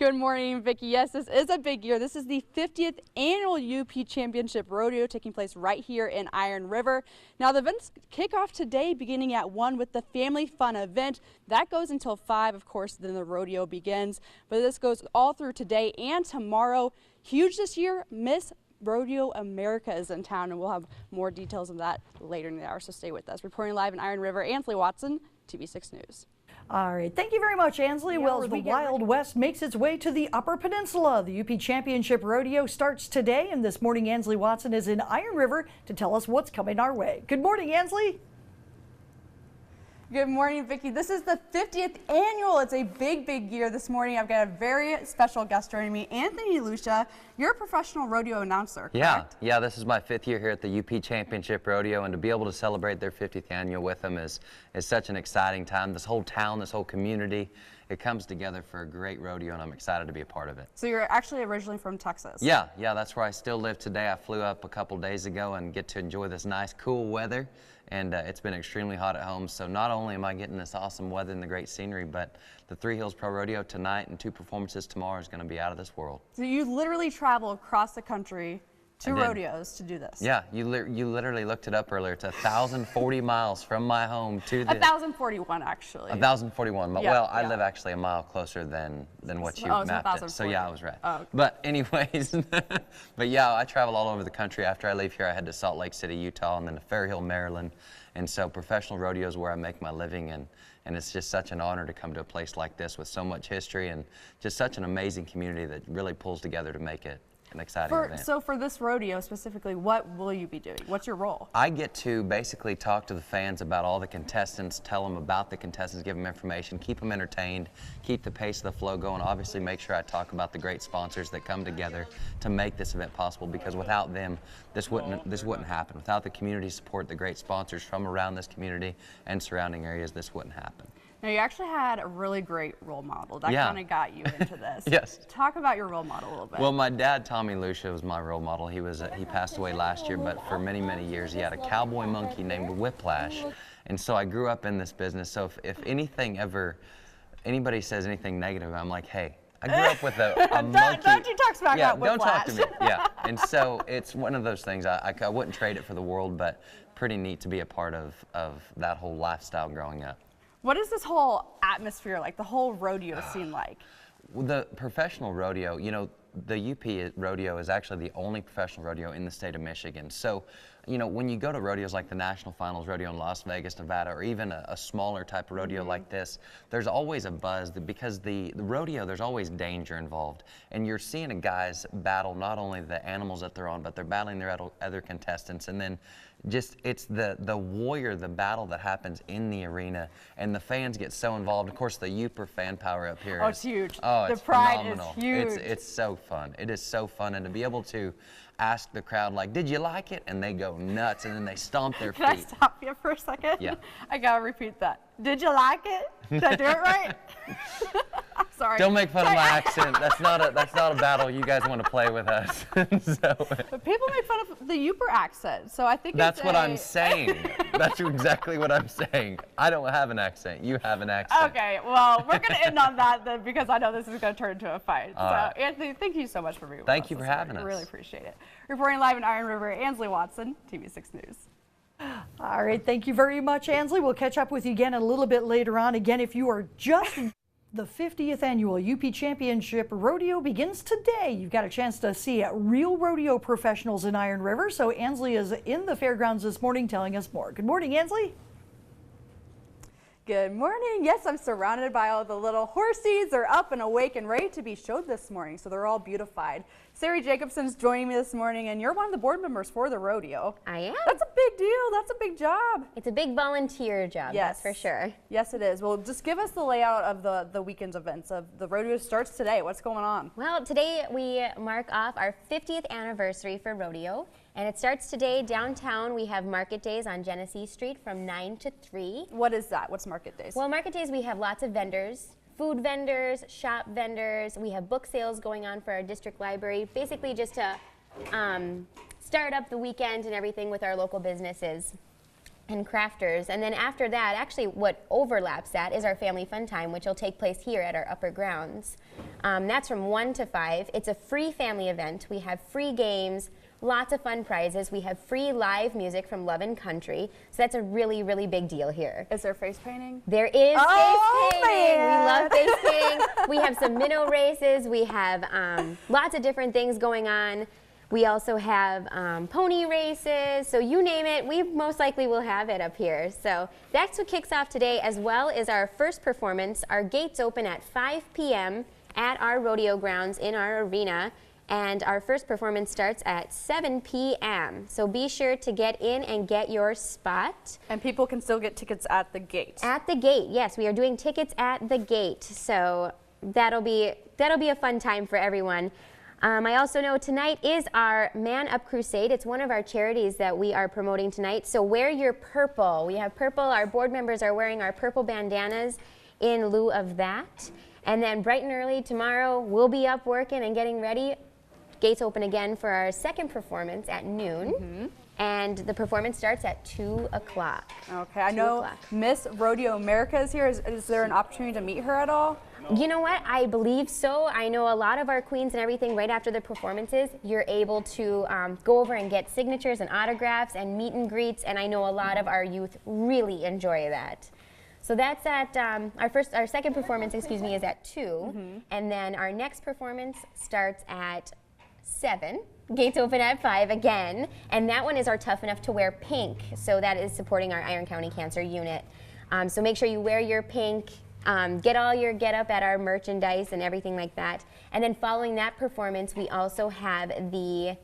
Good morning, Vicki. Yes, this is a big year. This is the 50th annual UP Championship Rodeo taking place right here in Iron River. Now, the events kick off today beginning at 1 with the Family Fun event. That goes until 5, of course, then the rodeo begins. But this goes all through today and tomorrow. Huge this year, Miss Rodeo America is in town, and we'll have more details of that later in the hour, so stay with us. Reporting live in Iron River, Ansley Watson, TV6 News. All right, thank you very much, Ansley. Well, the Wild West makes its way to the Upper Peninsula. The UP Championship Rodeo starts today, and this morning Ansley Watson is in Iron River to tell us what's coming our way. Good morning, Ansley. Good morning, Vicki. This is the 50th annual. It's a big, big year. This morning I've got a very special guest joining me, Anthony Lucia. You're a professional rodeo announcer, correct? Yeah, this is my 5th year here at the UP Championship Rodeo, and to be able to celebrate their 50th annual with them is such an exciting time. This whole town, this whole community, it comes together for a great rodeo, and I'm excited to be a part of it. So you're actually originally from Texas? Yeah, that's where I still live today. I flew up a couple days ago and get to enjoy this nice, cool weather. And it's been extremely hot at home, so not only am I getting this awesome weather and the great scenery, but the Three Hills Pro Rodeo tonight and 2 performances tomorrow is going to be out of this world. So you literally travel across the country to rodeos to do this? Yeah, you literally looked it up earlier. It's 1,040 miles from my home to the... 1,041 actually. 1,041. Yeah, well, I live actually a mile closer than what you mapped it. So yeah, I was right. Oh, okay. But anyways, but yeah, I travel all over the country. After I leave here, I head to Salt Lake City, Utah, and then to Fair Hill, Maryland. And so professional rodeo is where I make my living, and it's just such an honor to come to a place like this with so much history and just such an amazing community that really pulls together to make it an exciting event. So for this rodeo specifically, what will you be doing? What's your role? I get to basically talk to the fans about all the contestants, tell them about the contestants, give them information, keep them entertained, keep the pace of the flow going. Obviously make sure I talk about the great sponsors that come together to make this event possible, because without them, this wouldn't happen. Without the community support, the great sponsors from around this community and surrounding areas, this wouldn't happen. Now, you actually had a really great role model that kind of got you into this. Yes. Talk about your role model a little bit. Well, my dad, Tommy Lucia, was my role model. He passed away last year, but for many, many years, he had a cowboy monkey named Whiplash. And so I grew up in this business. So if anybody says anything negative, I'm like, hey, I grew up with a monkey. Don't you talk smack about Whiplash. Don't talk to me. Yeah. And so it's one of those things. I wouldn't trade it for the world, but pretty neat to be a part of that whole lifestyle growing up. What is this whole atmosphere like, the whole rodeo scene like? Well, the professional rodeo, the UP rodeo is actually the only professional rodeo in the state of Michigan. So, when you go to rodeos like the National Finals Rodeo in Las Vegas, Nevada, or even a smaller type of rodeo like this, there's always a buzz because the rodeo, there's always danger involved. And you're seeing a guys battle not only the animals that they're on, but they're battling their other contestants. And then it's the warrior, the battle that happens in the arena, and the fans get so involved. Of course, the Uper fan power up here it's huge. Oh, the it's pride phenomenal. is huge. It's so fun. It is so fun, and to be able to ask the crowd, like, did you like it? And they go nuts, and then they stomp their feet. Can I stop you for a second? Yeah. I gotta repeat that. Did you like it? Did I do it right? I'm sorry. Don't make fun of my accent. That's not a battle you guys want to play with us. But people make fun of the Uper accent, so I think that's what I'm saying. That's exactly what I'm saying. I don't have an accent. You have an accent. Okay, well, we're going to end on that then, because I know this is going to turn into a fight. Right. Anthony, thank you so much for being with us. Thank you for having us. I really appreciate it. Reporting live in Iron River, Ansley Watson, TV6 News. All right, thank you very much, Ansley. We'll catch up with you again a little bit later on. Again, if you are just... The 50th annual UP Championship Rodeo begins today. You've got a chance to see real rodeo professionals in Iron River. So Ansley is in the fairgrounds this morning telling us more. Good morning, Ansley. Good morning. Yes, I'm surrounded by all the little horsies. They're up and awake and ready to be showed this morning, so they're all beautified. Sari Jacobson's joining me this morning, and you're one of the board members for the rodeo. I am. That's a big deal. That's a big job. It's a big volunteer job, yes, that's for sure. Yes, it is. Well, just give us the layout of the weekend's events. The rodeo starts today. What's going on? Well, today we mark off our 50th anniversary for rodeo, and it starts today downtown. We have market days on Genesee Street from 9 to 3. What is that? What's market days? Well, market days we have lots of vendors. Food vendors, shop vendors. We have book sales going on for our district library, basically just to start up the weekend and everything with our local businesses. and crafters. And then after that, actually what overlaps that is our family fun time, which will take place here at our upper grounds. That's from 1 to 5. It's a free family event. We have free games, lots of fun prizes. We have free live music from Love and Country. So that's a really, really big deal here. Is there face painting? There is face painting. Man. We love face painting. We have some minnow races. We have lots of different things going on. We also have pony races, so you name it, we most likely will have it up here. So that's what kicks off today, as well as our first performance. Our gates open at 5 p.m. at our rodeo grounds in our arena, and our first performance starts at 7 p.m. So be sure to get in and get your spot. And people can still get tickets at the gate. At the gate, yes, we are doing tickets at the gate. So that'll be a fun time for everyone. I also know tonight is our Man Up Crusade. It's one of our charities that we are promoting tonight. So wear your purple. We have purple. Our board members are wearing our purple bandanas in lieu of that. And then bright and early tomorrow, we'll be up working and getting ready. Gates open again for our second performance at noon. And the performance starts at 2 o'clock. Okay, I know Miss Rodeo America is here. Is there an opportunity to meet her at all? You know what? I believe so. I know a lot of our queens and everything right after the performances, you're able to go over and get signatures and autographs and meet and greets, and I know a lot of our youth really enjoy that. So that's at our second performance, excuse me, is at 2, and then our next performance starts at 7. Gates open at 5 again, and that one is our Tough Enough to Wear Pink. So that is supporting our Iron County Cancer Unit. So make sure you wear your pink, get all your get up at our merchandise and everything like that. And then following that performance, we also have the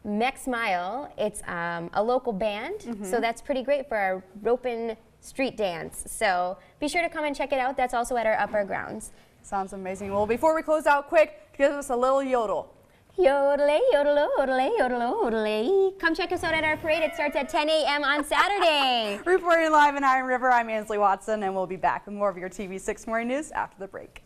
Mex Mile. It's a local band, so that's pretty great for our ropin' street dance. So be sure to come and check it out. That's also at our upper grounds. Sounds amazing. Well, before we close out, quick, give us a little yodel. Yodelay, yodel, yodelay, yodel, yodelay. Come check us out at our parade. It starts at 10 a.m. on Saturday. Reporting live in Iron River, I'm Ansley Watson, and we'll be back with more of your TV6 Morning News after the break.